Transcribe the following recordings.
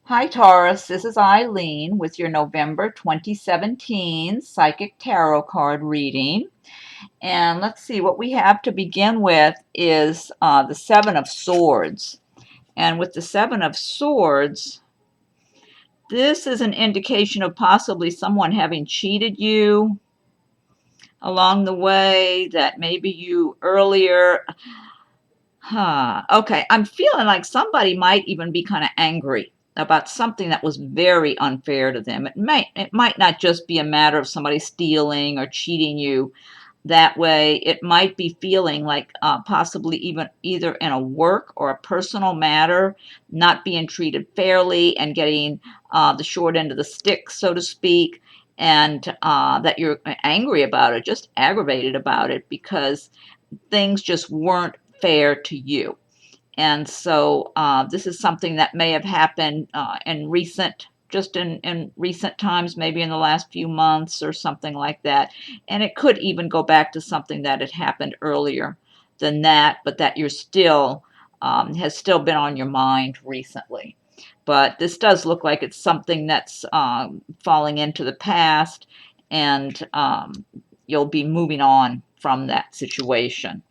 Hi, Taurus. This is Eileen with your November 2017 Psychic Tarot card reading. And let's see, what we have to begin with is the Seven of Swords. And with the Seven of Swords, this is an indication of possibly someone having cheated you along the way, that maybe you earlier. Okay, I'm feeling like somebody might even be kind of angry about something that was very unfair to them. It might not just be a matter of somebody stealing or cheating you that way. It might be feeling like possibly even either in a work or a personal matter, not being treated fairly and getting the short end of the stick, so to speak, and that you're angry about it, just aggravated about it because things just weren't fair to you. And so this is something that may have happened in recent times, maybe in the last few months or something like that. And it could even go back to something that had happened earlier than that, but that you're still has still been on your mind recently. But this does look like it's something that's falling into the past, and you'll be moving on from that situation.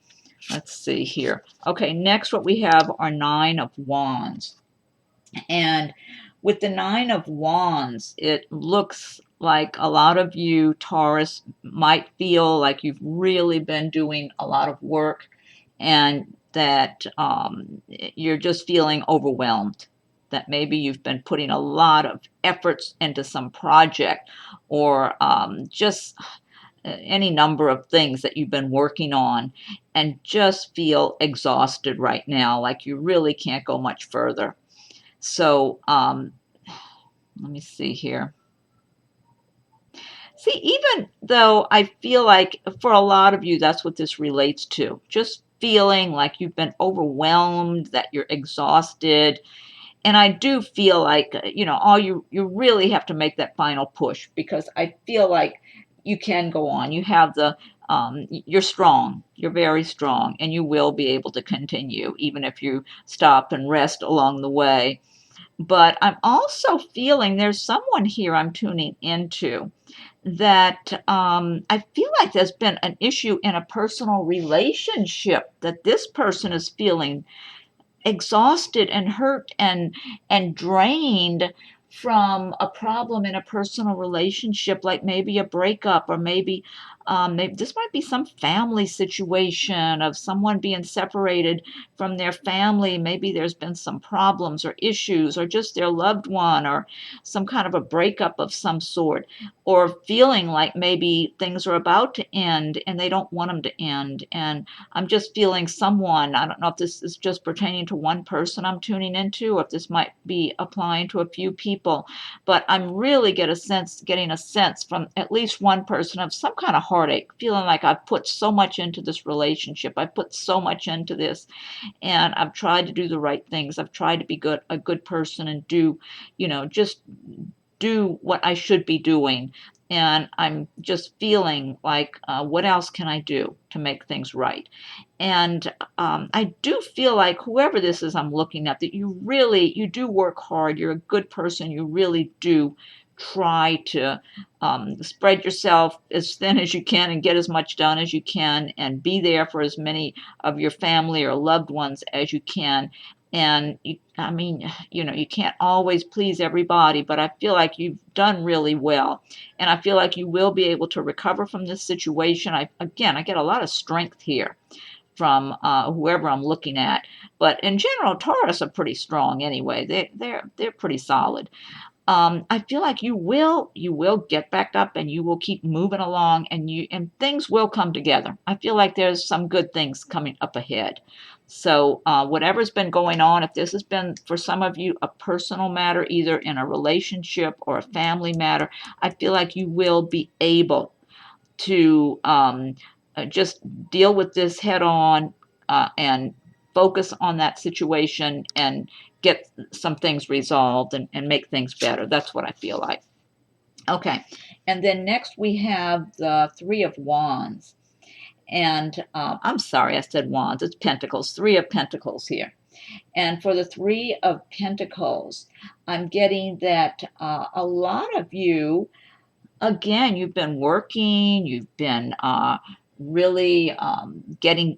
Let's see here. Okay, next what we have are Nine of Wands. And with the Nine of Wands, it looks like a lot of you, Taurus, might feel like you've really been doing a lot of work and that you're just feeling overwhelmed. That maybe you've been putting a lot of efforts into some project or just any number of things that you've been working on and just feel exhausted right now, like you really can't go much further. So let me see here. See, even though I feel like for a lot of you, that's what this relates to. Just feeling like you've been overwhelmed, that you're exhausted. And I do feel like, all you really have to make that final push, because I feel like you can go on. You have you're strong. You're very strong, and you will be able to continue, even if you stop and rest along the way. But I'm also feeling there's someone here I'm tuning into that I feel like there's been an issue in a personal relationship, that this person is feeling exhausted and hurt and drained from a problem in a personal relationship, like maybe a breakup, or maybe this might be some family situation of someone being separated from their family. Maybe there's been some problems or issues, or just their loved one, or some kind of a breakup of some sort, or feeling like maybe things are about to end and they don't want them to end. And I'm just feeling someone, I don't know if this is just pertaining to one person I'm tuning into, or if this might be applying to a few people, but I'm really getting a sense from at least one person of some kind of heartache, feeling like I've put so much into this relationship. I put so much into this, and I've tried to do the right things. I've tried to be a good person and just do what I should be doing. And I'm just feeling like, what else can I do to make things right? And I do feel like whoever this is I'm looking at, that you do work hard. You're a good person. You really do try to spread yourself as thin as you can and get as much done as you can, and be there for as many of your family or loved ones as you can. And I mean, you can't always please everybody, but I feel like you've done really well. And I feel like you will be able to recover from this situation. I get a lot of strength here from whoever I'm looking at. But in general, Taurus are pretty strong anyway. They're pretty solid. I feel like you will get back up and you will keep moving along, and things will come together. I feel like there's some good things coming up ahead. So whatever's been going on, if this has been for some of you a personal matter, either in a relationship or a family matter, I feel like you will be able to just deal with this head on, and focus on that situation and get some things resolved, and make things better. That's what I feel like. Okay, and then next we have the Three of Wands. And I'm sorry, I said Wands. It's Pentacles, Three of Pentacles here. And for the Three of Pentacles, I'm getting that a lot of you, again, you've been working, you've been really getting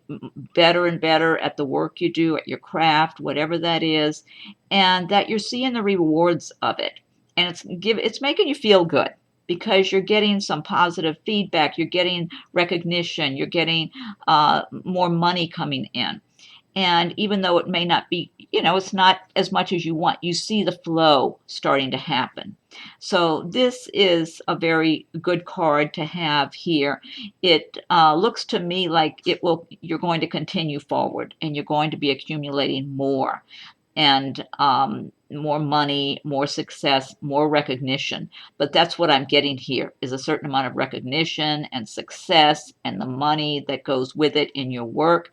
better and better at the work you do, at your craft, whatever that is, and that you're seeing the rewards of it. And it's making you feel good because you're getting some positive feedback, you're getting recognition, you're getting more money coming in. And even though it may not be, it's not as much as you want, you see the flow starting to happen. So this is a very good card to have here. It looks to me like you're going to continue forward and you're going to be accumulating more and more money, more success, more recognition. But that's what I'm getting here is a certain amount of recognition and success and the money that goes with it in your work,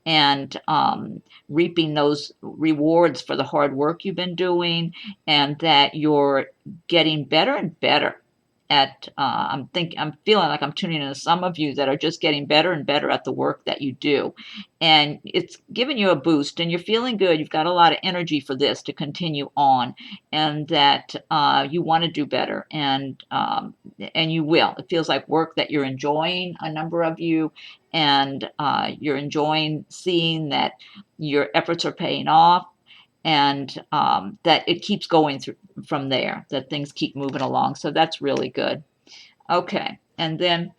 and reaping those rewards for the hard work you've been doing, and that you're getting better and better at I'm feeling like I'm tuning into some of you that are just getting better and better at the work that you do, and it's giving you a boost and you're feeling good. You've got a lot of energy for this to continue on, and that you want to do better, and you will. It feels like work that you're enjoying, a number of you, and you're enjoying seeing that your efforts are paying off, and that it keeps going through from there, that things keep moving along. So that's really good. Okay, and then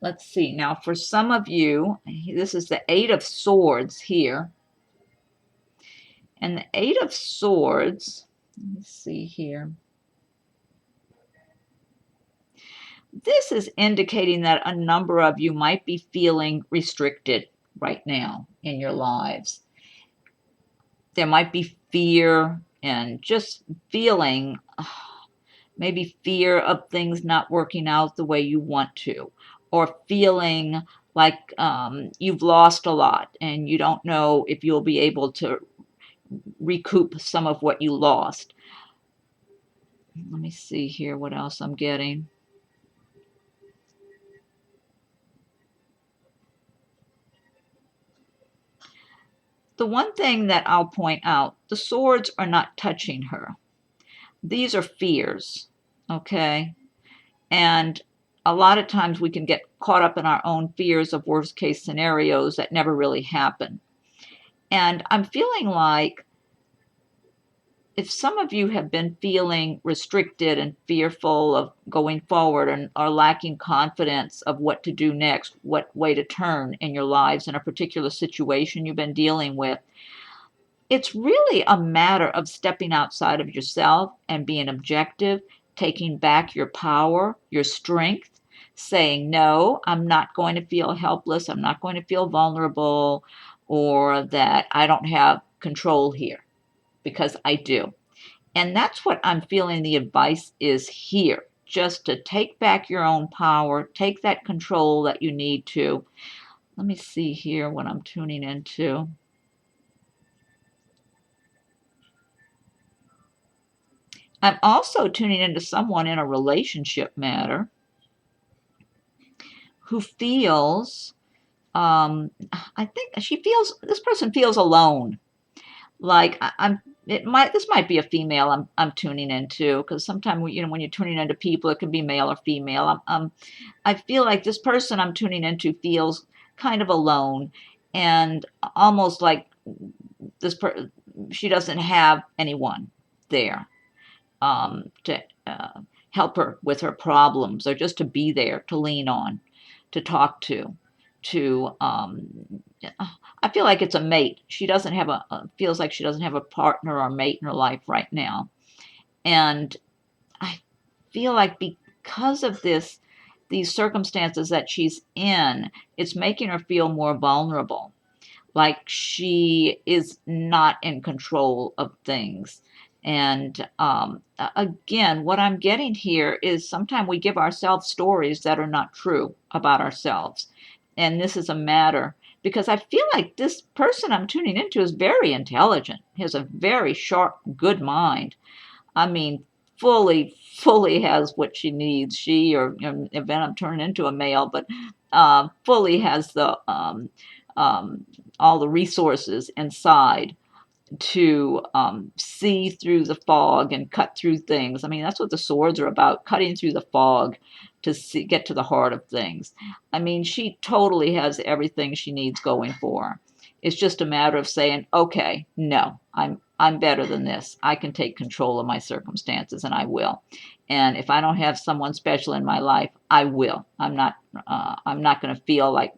let's see. Now, for some of you, this is the Eight of Swords here. And the Eight of Swords, let me see here. This is indicating that a number of you might be feeling restricted right now in your lives. There might be fear and just feeling, maybe fear of things not working out the way you want to, or feeling like you've lost a lot and you don't know if you'll be able to recoup some of what you lost. Let me see here what else I'm getting. The one thing that I'll point out, the swords are not touching her. These are fears, okay? And a lot of times we can get caught up in our own fears of worst case scenarios that never really happen. And I'm feeling like if some of you have been feeling restricted and fearful of going forward and are lacking confidence of what to do next, what way to turn in your lives in a particular situation you've been dealing with, it's really a matter of stepping outside of yourself and being objective, taking back your power, your strength, saying, no, I'm not going to feel helpless, I'm not going to feel vulnerable, or that I don't have control here, because I do. And that's what I'm feeling the advice is here, just to take back your own power, take that control that you need to. Let me see here what I'm tuning into. I'm also tuning into someone in a relationship matter who feels, I think this person feels alone. Like this might be a female I'm tuning into, because sometimes when you're tuning into people, it can be male or female. I feel like this person I'm tuning into feels kind of alone, and almost like she doesn't have anyone there to help her with her problems, or just to be there, to lean on, to talk to. I feel like it's a mate. She doesn't have feels like she doesn't have a partner or mate in her life right now. And I feel like because of these circumstances that she's in, it's making her feel more vulnerable, like she is not in control of things. And again, what I'm getting here is sometimes we give ourselves stories that are not true about ourselves. And this is a matter, because I feel like this person I'm tuning into is very intelligent. He has a very sharp, good mind. I mean, fully has what she needs. She, or event I'm turning into a male, but fully has the all the resources inside to see through the fog and cut through things. I mean, that's what the swords are about, cutting through the fog to see, get to the heart of things. I mean, she totally has everything she needs going for her. It's just a matter of saying, okay, no, I'm better than this. I can take control of my circumstances, and I will. And if I don't have someone special in my life, I will. I'm not going to feel like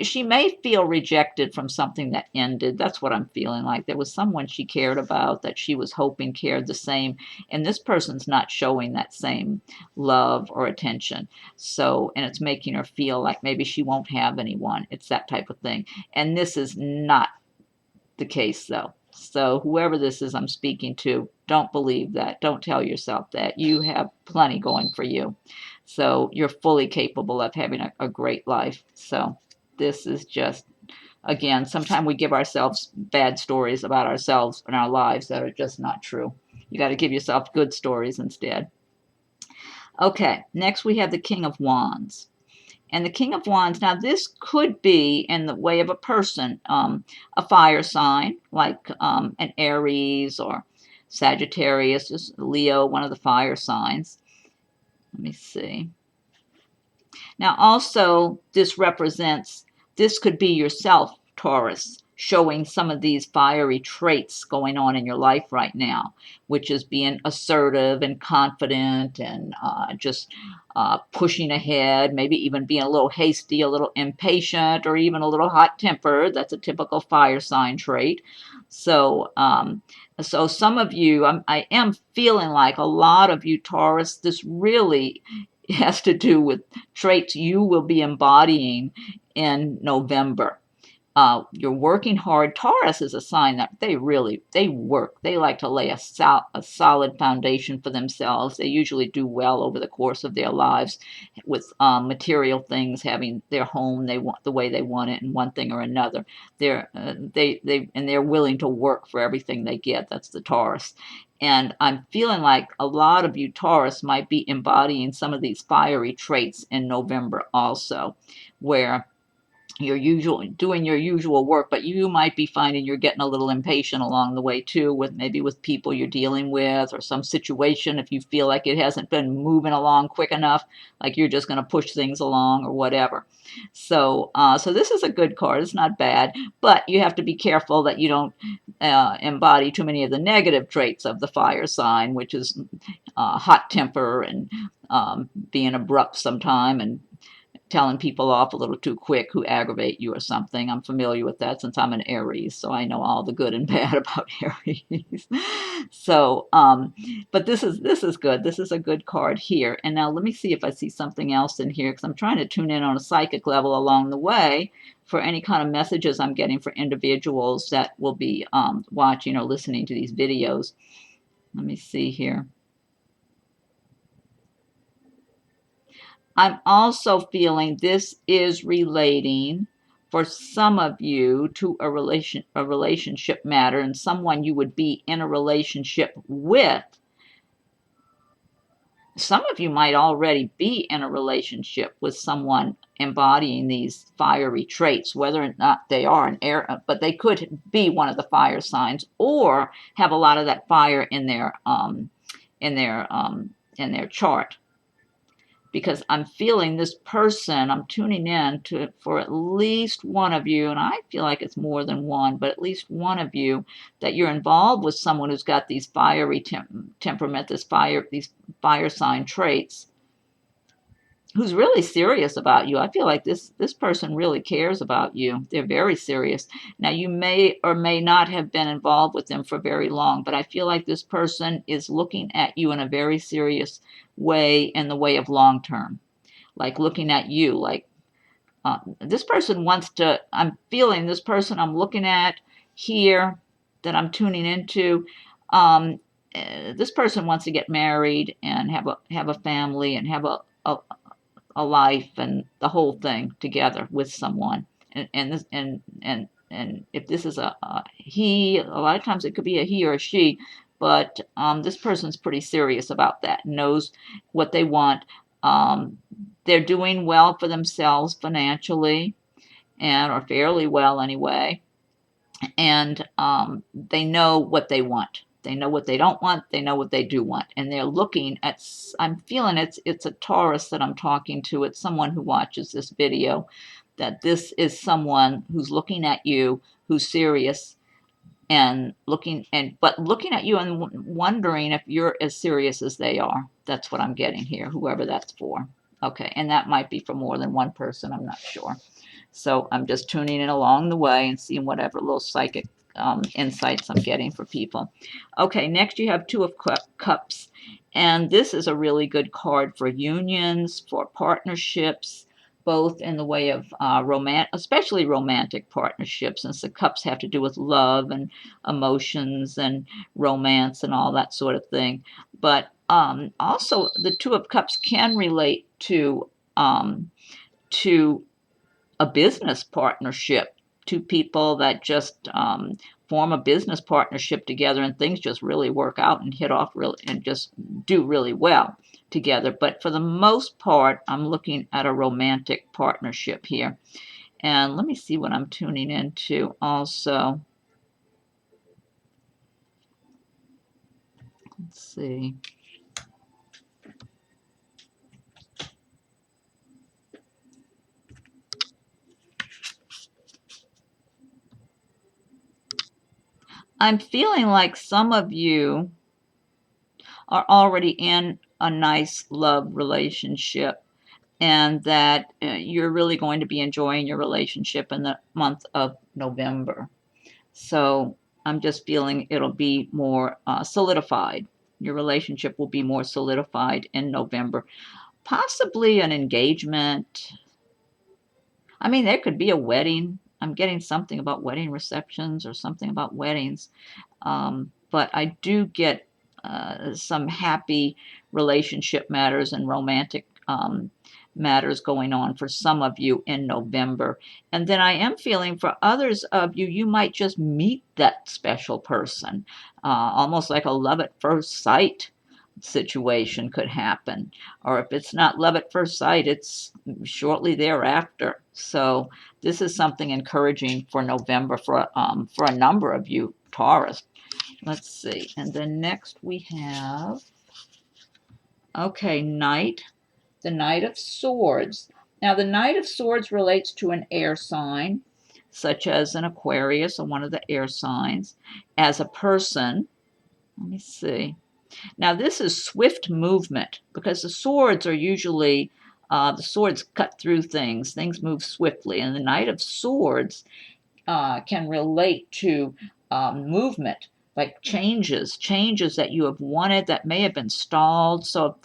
she may feel rejected from something that ended. That's what I'm feeling like. There was someone she cared about that she was hoping cared the same, and this person's not showing that same love or attention. So, and it's making her feel like maybe she won't have anyone. It's that type of thing. And this is not the case, though. So whoever this is I'm speaking to, don't believe that. Don't tell yourself that. You have plenty going for you. So you're fully capable of having a great life. So this is just, again, sometimes we give ourselves bad stories about ourselves and our lives that are just not true. You got to give yourself good stories instead. Okay, next we have the King of Wands. And the King of Wands, now this could be in the way of a person, a fire sign, like an Aries or Sagittarius, just Leo, one of the fire signs. Let me see. Now also, this could be yourself, Taurus, showing some of these fiery traits going on in your life right now, which is being assertive and confident and just pushing ahead, maybe even being a little hasty, a little impatient, or even a little hot-tempered. That's a typical fire sign trait. So, so some of you, I am feeling like a lot of you, Taurus, this really has to do with traits you will be embodying in November. You're working hard. Taurus is a sign that they work. They like to lay a solid foundation for themselves. They usually do well over the course of their lives with material things, having their home they want the way they want it, and one thing or another. They're willing to work for everything they get. That's the Taurus. And I'm feeling like a lot of you Taurus might be embodying some of these fiery traits in November also, where you're doing your usual work, but you might be finding you're getting a little impatient along the way too, with people you're dealing with, or some situation. If you feel like it hasn't been moving along quick enough, like you're just going to push things along or whatever. So so this is a good card. It's not bad, but you have to be careful that you don't embody too many of the negative traits of the fire sign, which is hot temper and being abrupt sometime, and telling people off a little too quick who aggravate you or something. I'm familiar with that since I'm an Aries, so I know all the good and bad about Aries. So, but this is good. This is a good card here. And now let me see if I see something else in here, because I'm trying to tune in on a psychic level along the way for any kind of messages I'm getting for individuals that will be watching or listening to these videos. Let me see here. I'm also feeling this is relating for some of you to a relationship matter, and someone you would be in a relationship with. Some of you might already be in a relationship with someone embodying these fiery traits, whether or not they are an air, but they could be one of the fire signs, or have a lot of that fire in their chart. Because I'm feeling this person, I'm tuning in to for at least one of you, and I feel like it's more than one, but at least one of you, that you're involved with someone who's got these fiery temperament, these fire sign traits, who's really serious about you. I feel like this person really cares about you. They're very serious. Now, you may or may not have been involved with them for very long, but I feel like this person is looking at you in a very serious way, in the way of long term, like looking at you like this person wants to. I'm feeling this person I'm looking at here, that I'm tuning into. This person wants to get married and have a family and have a life and the whole thing together with someone. And if this is a he, a lot of times it could be a he or a she, but this person's pretty serious about that, knows what they want. They're doing well for themselves financially, and or fairly well anyway. And they know what they want. They know what they don't want. They know what they do want, and they're looking at. I'm feeling it's a Taurus that I'm talking to. It's someone who watches this video. That this is someone who's looking at you, who's serious, and looking at you and wondering if you're as serious as they are. That's what I'm getting here. Whoever that's for. Okay, and that might be for more than one person. I'm not sure. So I'm just tuning in along the way and seeing whatever little psychic insights I'm getting for people. Okay, next you have Two of Cups. And this is a really good card for unions, for partnerships, both in the way of especially romantic partnerships, since the cups have to do with love and emotions and romance and all that sort of thing. But also, the Two of Cups can relate to a business partnership, two people that just form a business partnership together, and things just really work out and hit off really and just do really well together. But for the most part, I'm looking at a romantic partnership here. And let me see what I'm tuning into also. Let's see. I'm feeling like some of you are already in a nice love relationship, and that you're really going to be enjoying your relationship in the month of November. So I'm just feeling it'll be more solidified. Your relationship will be more solidified in November. Possibly an engagement. I mean, there could be a wedding. I'm getting something about wedding receptions or something about weddings. But I do get some happy relationship matters and romantic matters going on for some of you in November. And then I am feeling for others of you, you might just meet that special person, almost like a love at first sight situation could happen. Or if it's not love at first sight, it's shortly thereafter. So this is something encouraging for November for a number of you Taurus. Let's see. And then next we have, okay, Knight, the Knight of Swords. Now, the Knight of Swords relates to an air sign, such as an Aquarius or one of the air signs. As a person, let me see. Now, this is swift movement because the swords are usually, the swords cut through things. Things move swiftly. And the Knight of Swords can relate to movement, like changes that you have wanted that may have been stalled. So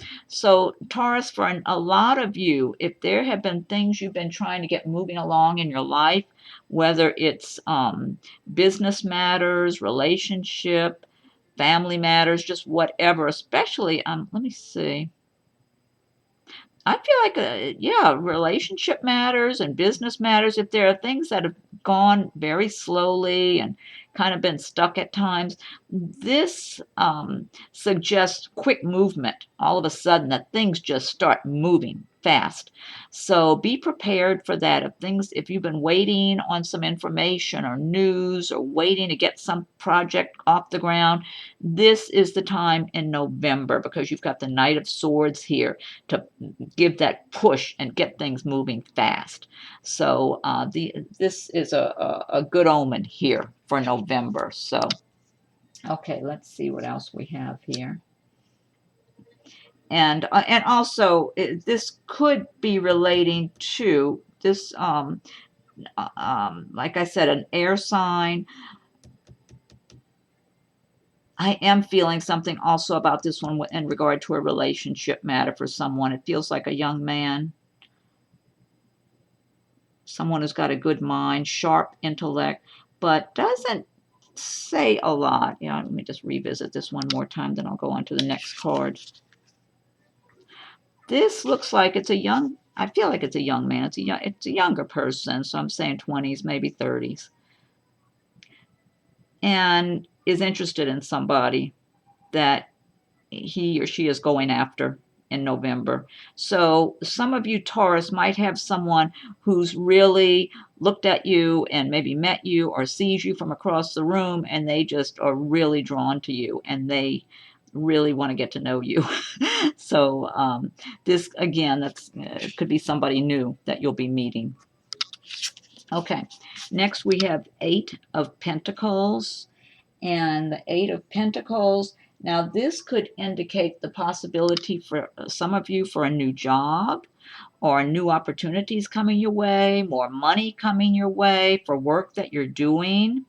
Taurus, for a lot of you, if there have been things you've been trying to get moving along in your life, whether it's business matters, relationship, family matters, just whatever, especially, let me see. I feel like, yeah, relationship matters and business matters. If there are things that have gone very slowly and kind of been stuck at times, this suggests quick movement. All of a sudden, that things just start moving fast. So be prepared for that. If you've been waiting on some information or news or waiting to get some project off the ground, this is the time in November because you've got the Knight of Swords here to give that push and get things moving fast. So this is a good omen here for November. So, okay, let's see what else we have here. And also, this could be relating to this, like I said, an air sign. I am feeling something also about this one in regard to a relationship matter for someone. It feels like a young man, someone who's got a good mind, sharp intellect, but doesn't say a lot. Yeah, let me just revisit this one more time, then I'll go on to the next card. This looks like it's a young, I feel like it's a young man. It's a younger person, so I'm saying 20s, maybe 30s. And is interested in somebody that he or she is going after. in November. So some of you Taurus might have someone who's really looked at you and maybe met you or sees you from across the room, and they just are really drawn to you and they really want to get to know you. So this again, that's could be somebody new that you'll be meeting. Okay, next we have Eight of Pentacles. And the Eight of Pentacles, now this could indicate the possibility for some of you for a new job or new opportunities coming your way, more money coming your way for work that you're doing.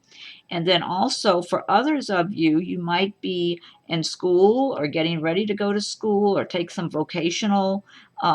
And then also for others of you, you might be in school or getting ready to go to school or take some vocational,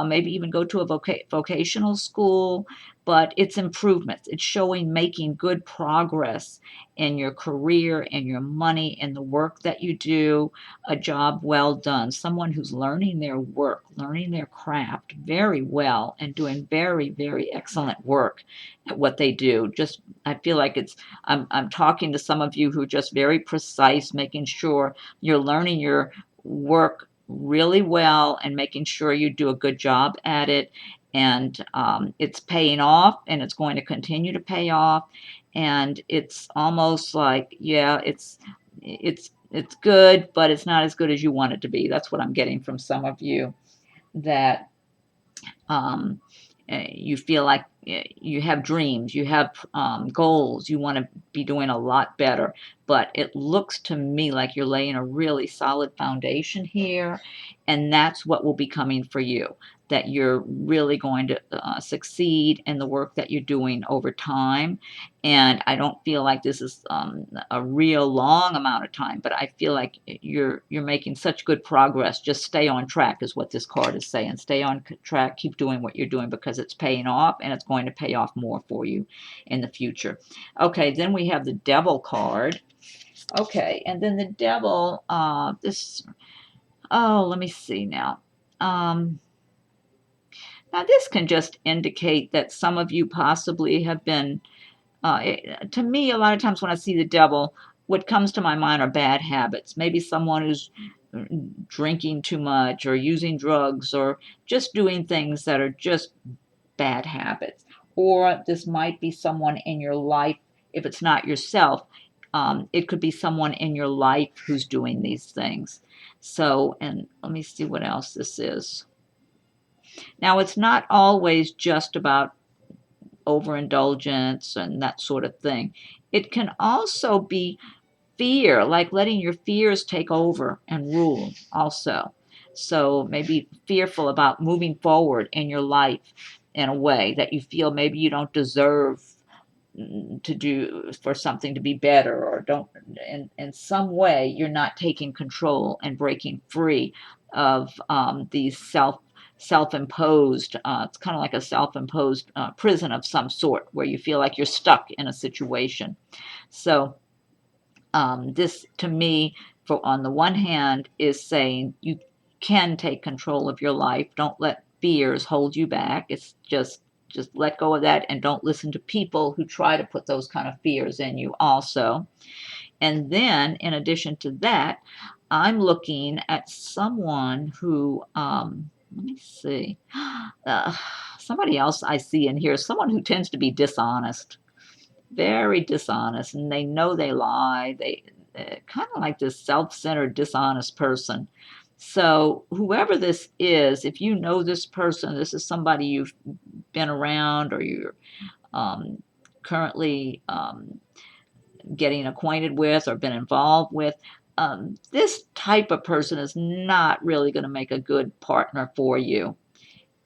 maybe even go to a vocational school, but it's improvements. It's showing making good progress in your career and your money and the work that you do, a job well done, someone who's learning their work, learning their craft very well and doing very, very excellent work at what they do. Just, I feel like I'm talking to some of you who are just very precise, making sure you're learning your work really well and making sure you do a good job at it. And it's paying off and it's going to continue to pay off. And it's almost like, yeah, it's good, but it's not as good as you want it to be. That's what I'm getting from some of you, that um, you feel like you have dreams, you have goals, you want to be doing a lot better. But it looks to me like you're laying a really solid foundation here, and that's what will be coming for you. That you're really going to succeed in the work that you're doing over time. And I don't feel like this is a real long amount of time, but I feel like you're making such good progress. Just stay on track is what this card is saying. Stay on track, keep doing what you're doing because it's paying off and it's going to pay off more for you in the future. Okay, then we have the Devil card. Okay, and then the Devil, let me see now. Now this can just indicate that some of you possibly have been, to me, a lot of times when I see the Devil, what comes to my mind are bad habits. Maybe someone who's drinking too much or using drugs or just doing things that are just bad habits. Or this might be someone in your life, if it's not yourself, it could be someone in your life who's doing these things. So, and let me see what else this is. Now, it's not always just about overindulgence and that sort of thing. It can also be fear, like letting your fears take over and rule also. So maybe fearful about moving forward in your life in a way that you feel maybe you don't deserve to do for something to be better, or don't in some way you're not taking control and breaking free of these self-imposed, it's kind of like a self-imposed prison of some sort where you feel like you're stuck in a situation. So this to me, for on the one hand, is saying you can take control of your life. Don't let fears hold you back. It's just let go of that and don't listen to people who try to put those kind of fears in you also. And then in addition to that, I'm looking at someone who, let me see, somebody else I see in here, someone who tends to be dishonest, very dishonest, and they know they lie. They kind of like this self-centered, dishonest person. So whoever this is, if you know this person, this is somebody you've been around or you're currently getting acquainted with or been involved with, this type of person is not really going to make a good partner for you.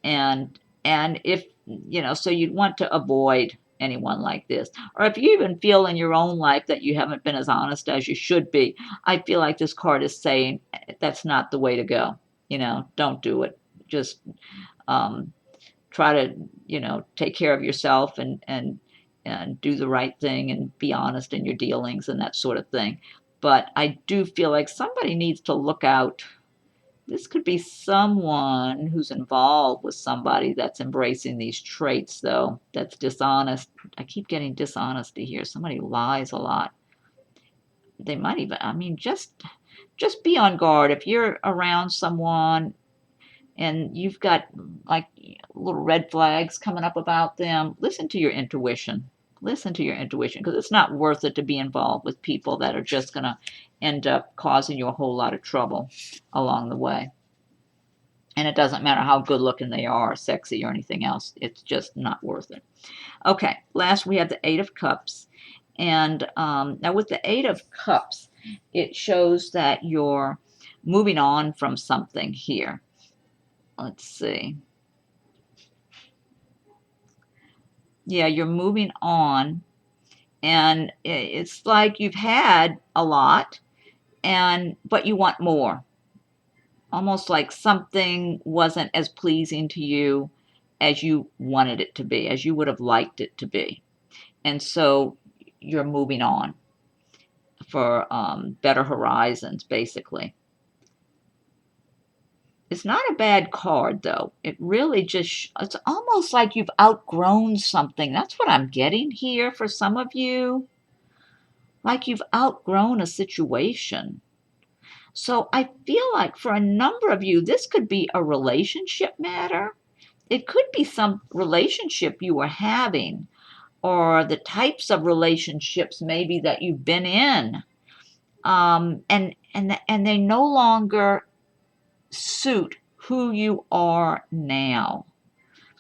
And if so you'd want to avoid anyone like this. Or if you even feel in your own life that you haven't been as honest as you should be, I feel like this card is saying that's not the way to go. Don't do it. Just try to take care of yourself and do the right thing and be honest in your dealings and that sort of thing. But I do feel like somebody needs to look out. This could be someone who's involved with somebody that's embracing these traits, though, that's dishonest. I keep getting dishonesty here. Somebody who lies a lot. They might even, just be on guard. If you're around someone and you've got like little red flags coming up about them, listen to your intuition. Listen to your intuition, because it's not worth it to be involved with people that are just going to end up causing you a whole lot of trouble along the way. And it doesn't matter how good looking they are, or sexy, or anything else. It's just not worth it. Okay, last we have the Eight of Cups. And now with the Eight of Cups, it shows that you're moving on from something here. Let's see. Yeah, you're moving on. And it's like you've had a lot, but you want more. Almost like something wasn't as pleasing to you as you wanted it to be, as you would have liked it to be. And so you're moving on for better horizons, basically. It's not a bad card, though. It really just, it's almost like you've outgrown something. That's what I'm getting here for some of you. Like you've outgrown a situation. So I feel like for a number of you, this could be a relationship matter. It could be some relationship you were having, or the types of relationships maybe that you've been in. And they no longer suit who you are now.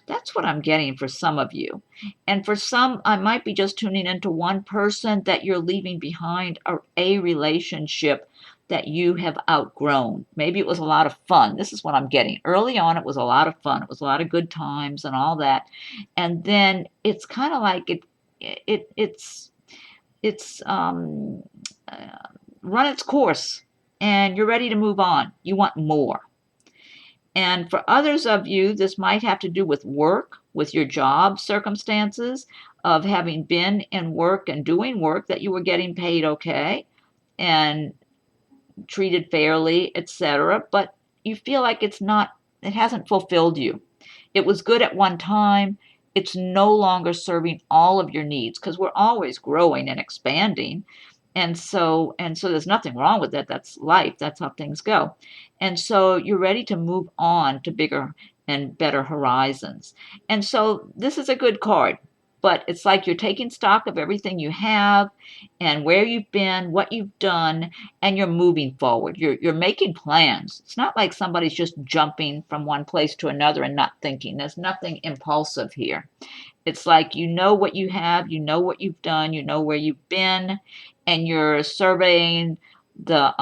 That's what I'm getting for some of you. And for some, I might be just tuning into one person that you're leaving behind, a relationship that you have outgrown. Maybe it was a lot of fun. This is what I'm getting. Early on, it was a lot of fun. It was a lot of good times and all that. And then it's kind of like it's run its course, and you're ready to move on. You want more. And for others of you, this might have to do with work, with your job circumstances, of having been in work and doing work that you were getting paid okay and treated fairly, etc. But you feel like it hasn't fulfilled you. It was good at one time. It's no longer serving all of your needs, because we're always growing and expanding. And so there's nothing wrong with that. That's life. That's how things go. And so you're ready to move on to bigger and better horizons. And so this is a good card, but it's like you're taking stock of everything you have and where you've been, what you've done, and you're moving forward. You're making plans. It's not like somebody's just jumping from one place to another and not thinking. There's nothing impulsive here. It's like you know what you have, you know what you've done, you know where you've been, and you're surveying the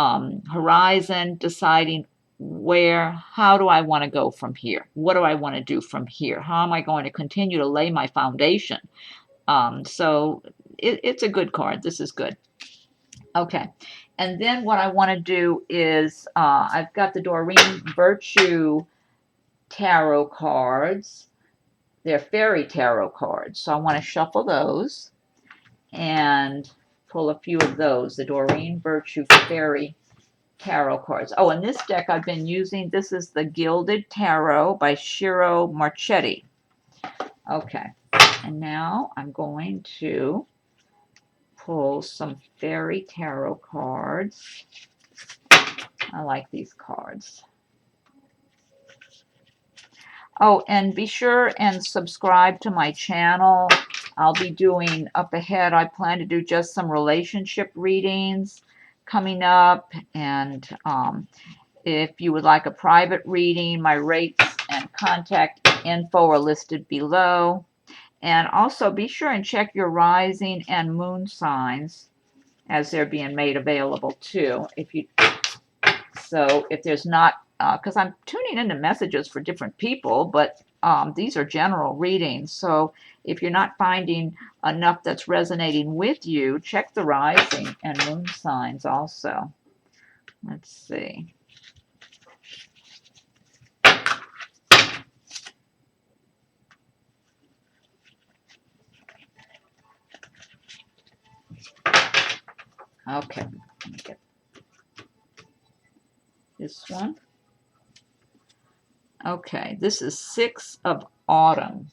horizon, deciding how do I want to go from here? What do I want to do from here? How am I going to continue to lay my foundation? So it's a good card. This is good. Okay. And then what I want to do is I've got the Doreen Virtue tarot cards. They're fairy tarot cards. So I want to shuffle those and pull a few of those. The Doreen Virtue Fairy Tarot cards. Oh, and this deck I've been using, this is the Gilded Tarot by Shiro Marchetti. Okay. And now I'm going to pull some fairy tarot cards. I like these cards. Oh, and be sure and subscribe to my channel. I'll be doing up ahead. I plan to do just some relationship readings coming up. And if you would like a private reading, my rates and contact info are listed below. And also be sure and check your rising and moon signs as they're being made available too. So if there's not, because I'm tuning into messages for different people, but these are general readings. So if you're not finding enough that's resonating with you, check the rising and moon signs also. Let's see. Okay, let me get this one. Okay, this is 6 of Autumn.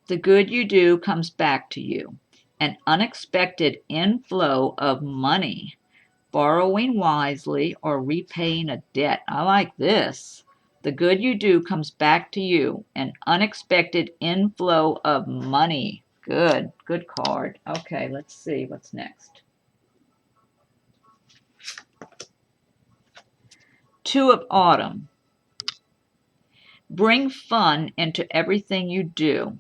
The good you do comes back to you. An unexpected inflow of money borrowing wisely, or repaying a debt. I like this. The good you do comes back to you, an unexpected inflow of money. Good card. Okay, let's see what's next. Two of Autumn. Bring fun into everything you do.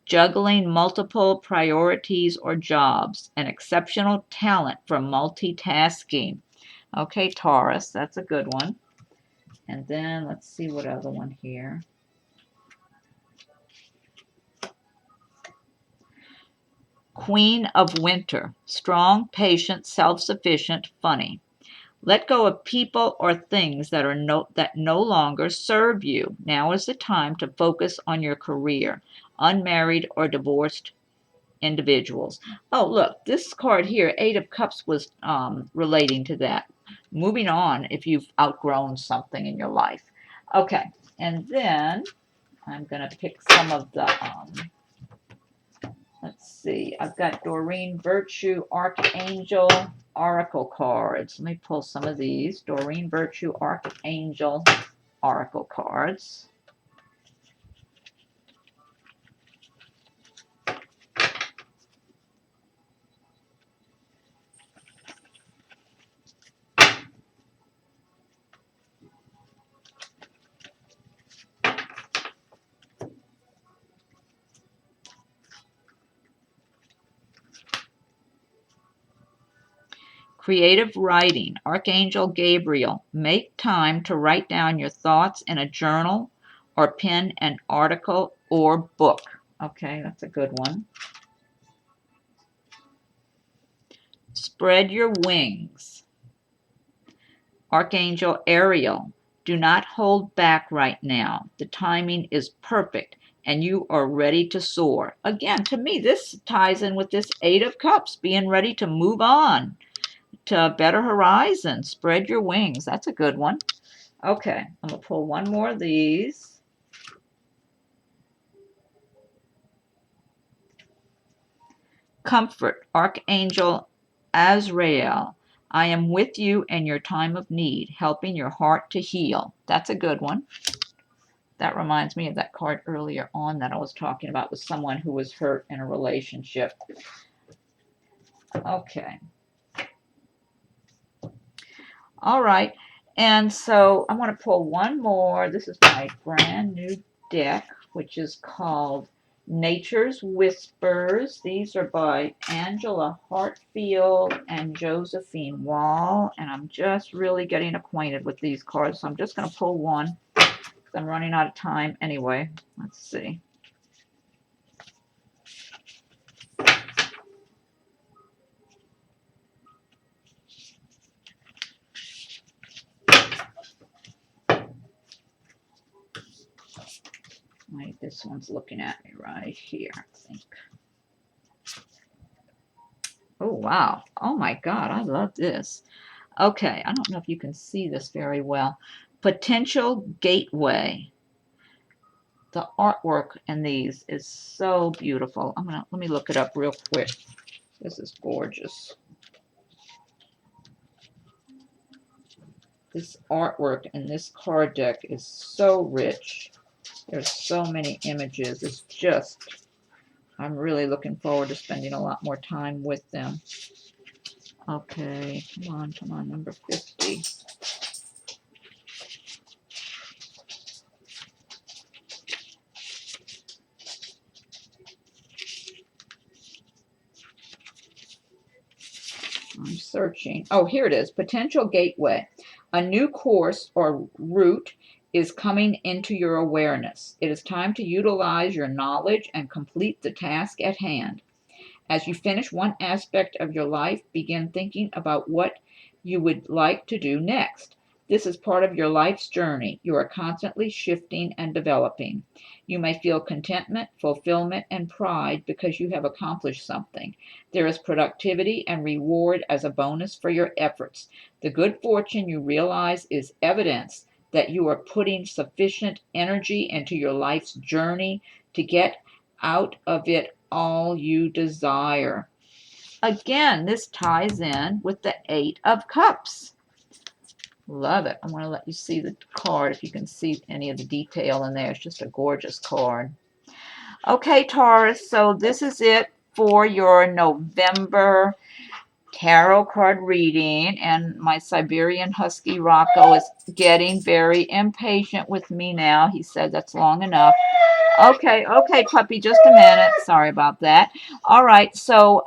Juggling multiple priorities or jobs, an exceptional talent for multitasking. Okay, Taurus, that's a good one. And then let's see what other one here. Queen of Winter. Strong, patient, self-sufficient, funny. Let go of people or things that no longer serve you. Now is the time to focus on your career. Unmarried or divorced individuals. Oh, look, this card here, Eight of Cups, was relating to that. Moving on if you've outgrown something in your life. Okay, and then I'm going to pick some of the, let's see, I've got Doreen Virtue, Archangel, Oracle cards. Let me pull some of these. Doreen Virtue, Archangel, Oracle cards. Creative writing, Archangel Gabriel. Make time to write down your thoughts in a journal or pen an article or book. Okay, that's a good one. Spread your wings, Archangel Ariel. Do not hold back right now. The timing is perfect and you are ready to soar. Again, to me, this ties in with this Eight of Cups, being ready to move on to better horizons. Spread your wings. That's a good one. Okay, I'm going to pull one more of these. Comfort, Archangel Azrael. I am with you in your time of need, helping your heart to heal. That's a good one. That reminds me of that card earlier on that I was talking about with someone who was hurt in a relationship. Okay. All right. And so I want to pull one more. This is my brand new deck, which is called Nature's Whispers. These are by Angela Hartfield and Josephine Wall. And I'm just really getting acquainted with these cards. So I'm just going to pull one because I'm running out of time anyway. Let's see. Right, this one's looking at me right here, I think. Oh, wow. Oh, my God. I love this. Okay, I don't know if you can see this very well. Potential Gateway. The artwork in these is so beautiful. Let me look it up real quick. This is gorgeous. This artwork in this card deck is so rich. There's so many images. It's just, I'm really looking forward to spending a lot more time with them. Okay, come on, number 50. I'm searching. Oh, here it is. Potential Gateway. A new course or route is coming into your awareness. It is time to utilize your knowledge and complete the task at hand. As you finish one aspect of your life, begin thinking about what you would like to do next. This is part of your life's journey. You are constantly shifting and developing. You may feel contentment, fulfillment, and pride because you have accomplished something. There is productivity and reward as a bonus for your efforts. The good fortune you realize is evidence that you are putting sufficient energy into your life's journey to get out of it all you desire. again, this ties in with the Eight of Cups. Love it. I want to let you see the card if you can see any of the detail in there. It's just a gorgeous card. Okay, Taurus, so this is it for your November tarot card reading, and my Siberian Husky Rocco is getting very impatient with me now. He said that's long enough. Okay, puppy, just a minute. Sorry about that. All right, so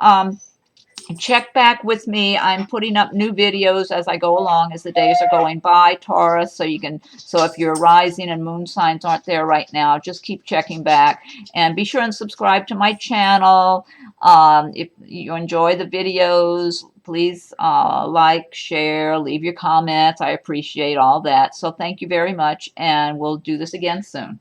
check back with me. I'm putting up new videos as I go along, as the days are going by, Taurus. So if your rising and moon signs aren't there right now, just keep checking back, and be sure and subscribe to my channel. If you enjoy the videos, please like, share, leave your comments. I appreciate all that. So thank you very much, and we'll do this again soon.